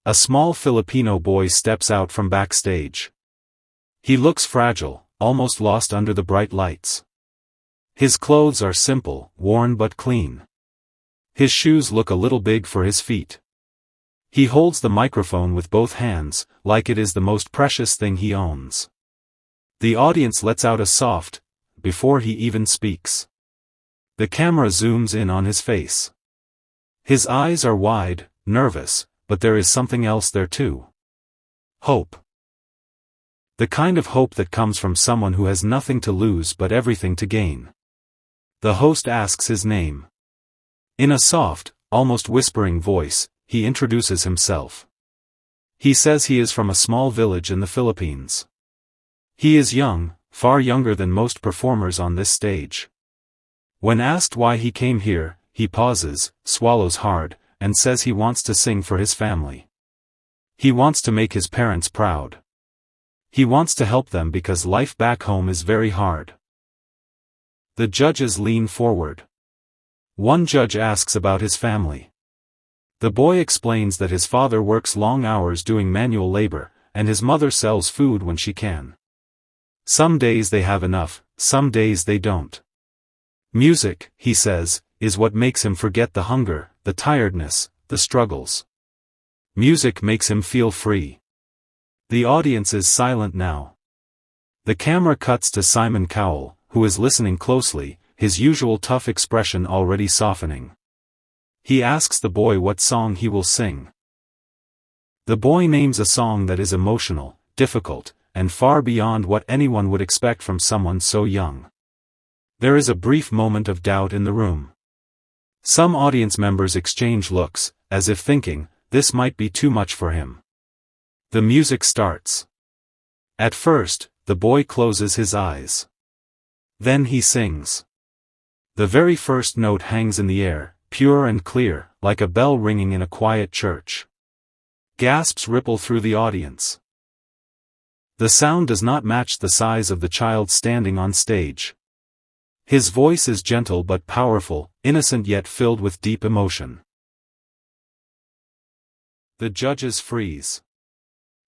A small Filipino boy steps out from backstage. He looks fragile, almost lost under the bright lights. His clothes are simple, worn but clean. His shoes look a little big for his feet. He holds the microphone with both hands, like it is the most precious thing he owns. The audience lets out a soft, before he even speaks. The camera zooms in on his face. His eyes are wide, nervous, but there is something else there too. Hope. The kind of hope that comes from someone who has nothing to lose but everything to gain. The host asks his name. In a soft, almost whispering voice, he introduces himself. He says he is from a small village in the Philippines. He is young, far younger than most performers on this stage. When asked why he came here, he pauses, swallows hard, and says he wants to sing for his family. He wants to make his parents proud. He wants to help them because life back home is very hard. The judges lean forward. One judge asks about his family. The boy explains that his father works long hours doing manual labor, and his mother sells food when she can. Some days they have enough, some days they don't. Music, he says, is what makes him forget the hunger, the tiredness, the struggles. Music makes him feel free. The audience is silent now. The camera cuts to Simon Cowell, who is listening closely, his usual tough expression already softening. He asks the boy what song he will sing. The boy names a song that is emotional, difficult, and far beyond what anyone would expect from someone so young. There is a brief moment of doubt in the room. Some audience members exchange looks, as if thinking, this might be too much for him. The music starts. At first, the boy closes his eyes. Then he sings. The very first note hangs in the air, pure and clear, like a bell ringing in a quiet church. Gasps ripple through the audience. The sound does not match the size of the child standing on stage. His voice is gentle but powerful, innocent yet filled with deep emotion. The judges freeze.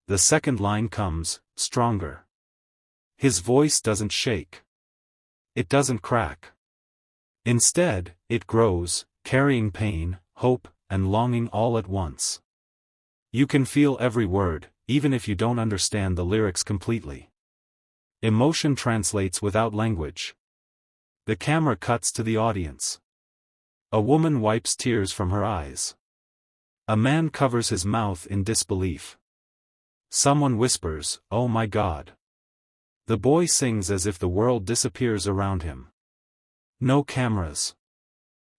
The second line comes, stronger. His voice doesn't shake. It doesn't crack. Instead, it grows, carrying pain, hope, and longing all at once. You can feel every word, even if you don't understand the lyrics completely. Emotion translates without language. The camera cuts to the audience. A woman wipes tears from her eyes. A man covers his mouth in disbelief. Someone whispers, "Oh my God." The boy sings as if the world disappears around him. No cameras.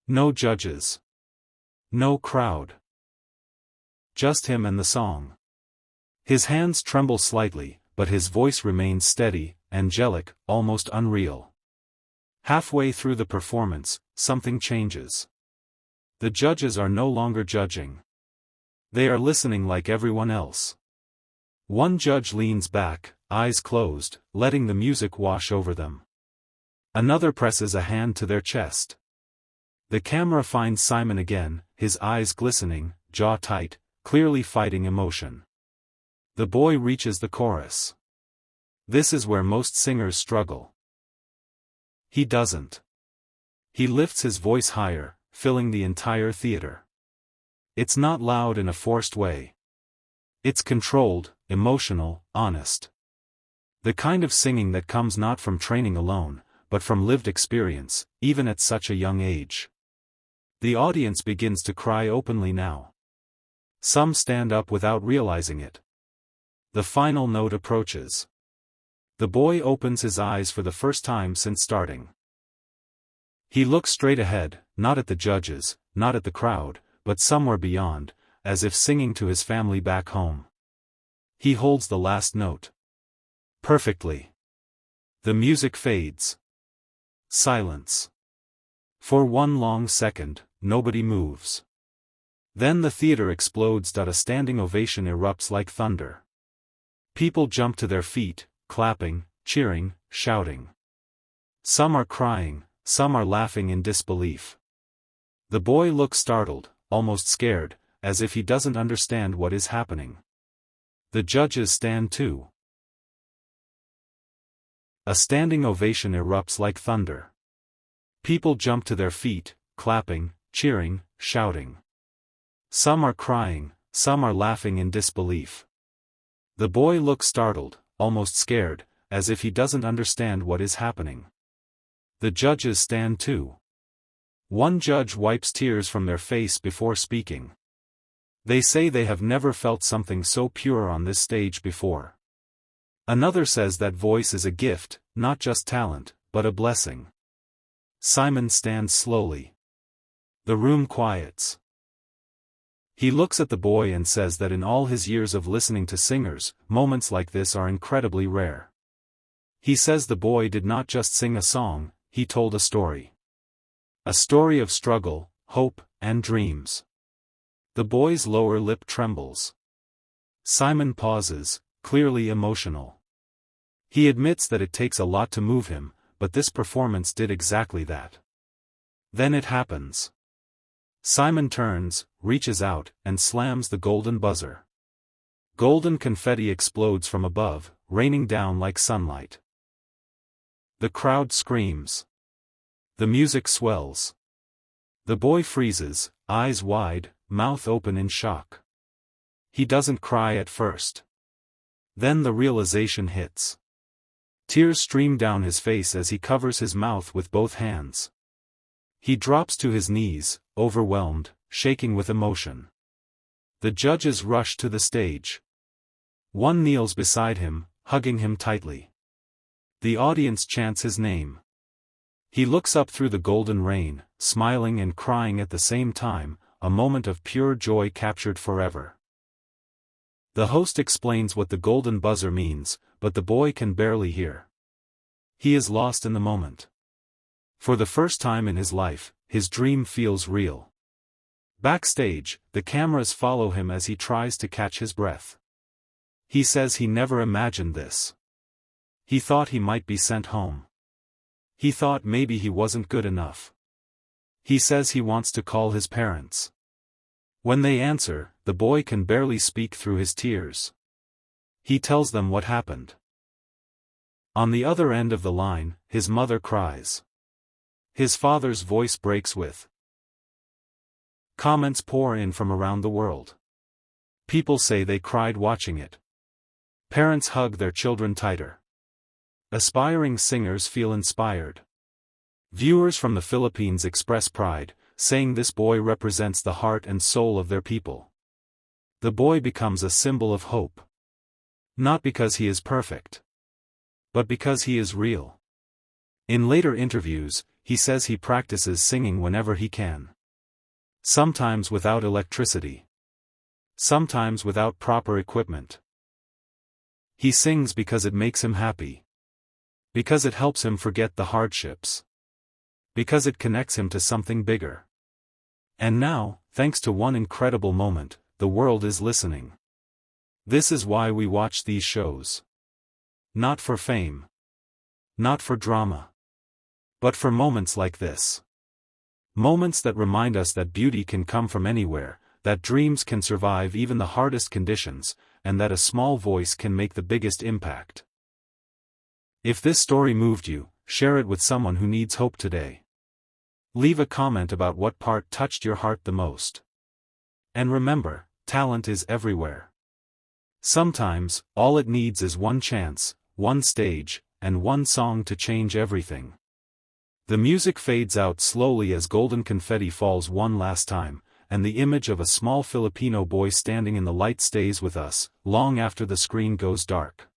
No judges. No crowd. Just him and the song. His hands tremble slightly, but his voice remains steady, angelic, almost unreal. Halfway through the performance, something changes. The judges are no longer judging. They are listening like everyone else. One judge leans back, eyes closed, letting the music wash over them. Another presses a hand to their chest. The camera finds Simon again, his eyes glistening, jaw tight, clearly fighting emotion. The boy reaches the chorus. This is where most singers struggle. He doesn't. He lifts his voice higher, filling the entire theater. It's not loud in a forced way. It's controlled, emotional, honest. The kind of singing that comes not from training alone, but from lived experience, even at such a young age. The audience begins to cry openly now. Some stand up without realizing it. The final note approaches. The boy opens his eyes for the first time since starting. He looks straight ahead, not at the judges, not at the crowd, but somewhere beyond, as if singing to his family back home. He holds the last note. Perfectly. The music fades. Silence. For one long second, nobody moves. Then the theater explodes. A standing ovation erupts like thunder. People jump to their feet, clapping, cheering, shouting. Some are crying, some are laughing in disbelief. The boy looks startled, almost scared, as if he doesn't understand what is happening. The judges stand too. A standing ovation erupts like thunder. People jump to their feet, clapping, cheering, shouting. Some are crying, some are laughing in disbelief. The boy looks startled, almost scared, as if he doesn't understand what is happening. The judges stand too. One judge wipes tears from their face before speaking. They say they have never felt something so pure on this stage before. Another says that voice is a gift, not just talent, but a blessing. Simon stands slowly. The room quiets. He looks at the boy and says that in all his years of listening to singers, moments like this are incredibly rare. He says the boy did not just sing a song, he told a story. A story of struggle, hope, and dreams. The boy's lower lip trembles. Simon pauses, clearly emotional. He admits that it takes a lot to move him, but this performance did exactly that. Then it happens. Simon turns, reaches out, and slams the golden buzzer. Golden confetti explodes from above, raining down like sunlight. The crowd screams. The music swells. The boy freezes, eyes wide, mouth open in shock. He doesn't cry at first. Then the realization hits. Tears stream down his face as he covers his mouth with both hands. He drops to his knees, overwhelmed, shaking with emotion. The judges rush to the stage. One kneels beside him, hugging him tightly. The audience chants his name. He looks up through the golden rain, smiling and crying at the same time, a moment of pure joy captured forever. The host explains what the golden buzzer means, but the boy can barely hear. He is lost in the moment. For the first time in his life, his dream feels real. Backstage, the cameras follow him as he tries to catch his breath. He says he never imagined this. He thought he might be sent home. He thought maybe he wasn't good enough. He says he wants to call his parents. When they answer, the boy can barely speak through his tears. He tells them what happened. On the other end of the line, his mother cries. His father's voice breaks with. Comments pour in from around the world. People say they cried watching it. Parents hug their children tighter. Aspiring singers feel inspired. Viewers from the Philippines express pride, saying this boy represents the heart and soul of their people. The boy becomes a symbol of hope. Not because he is perfect, but because he is real. In later interviews, he says he practices singing whenever he can. Sometimes without electricity. Sometimes without proper equipment. He sings because it makes him happy. Because it helps him forget the hardships. Because it connects him to something bigger. And now, thanks to one incredible moment, the world is listening. This is why we watch these shows. Not for fame. Not for drama. But for moments like this. Moments that remind us that beauty can come from anywhere, that dreams can survive even the hardest conditions, and that a small voice can make the biggest impact. If this story moved you, share it with someone who needs hope today. Leave a comment about what part touched your heart the most. And remember, talent is everywhere. Sometimes, all it needs is one chance, one stage, and one song to change everything. The music fades out slowly as golden confetti falls one last time, and the image of a small Filipino boy standing in the light stays with us, long after the screen goes dark.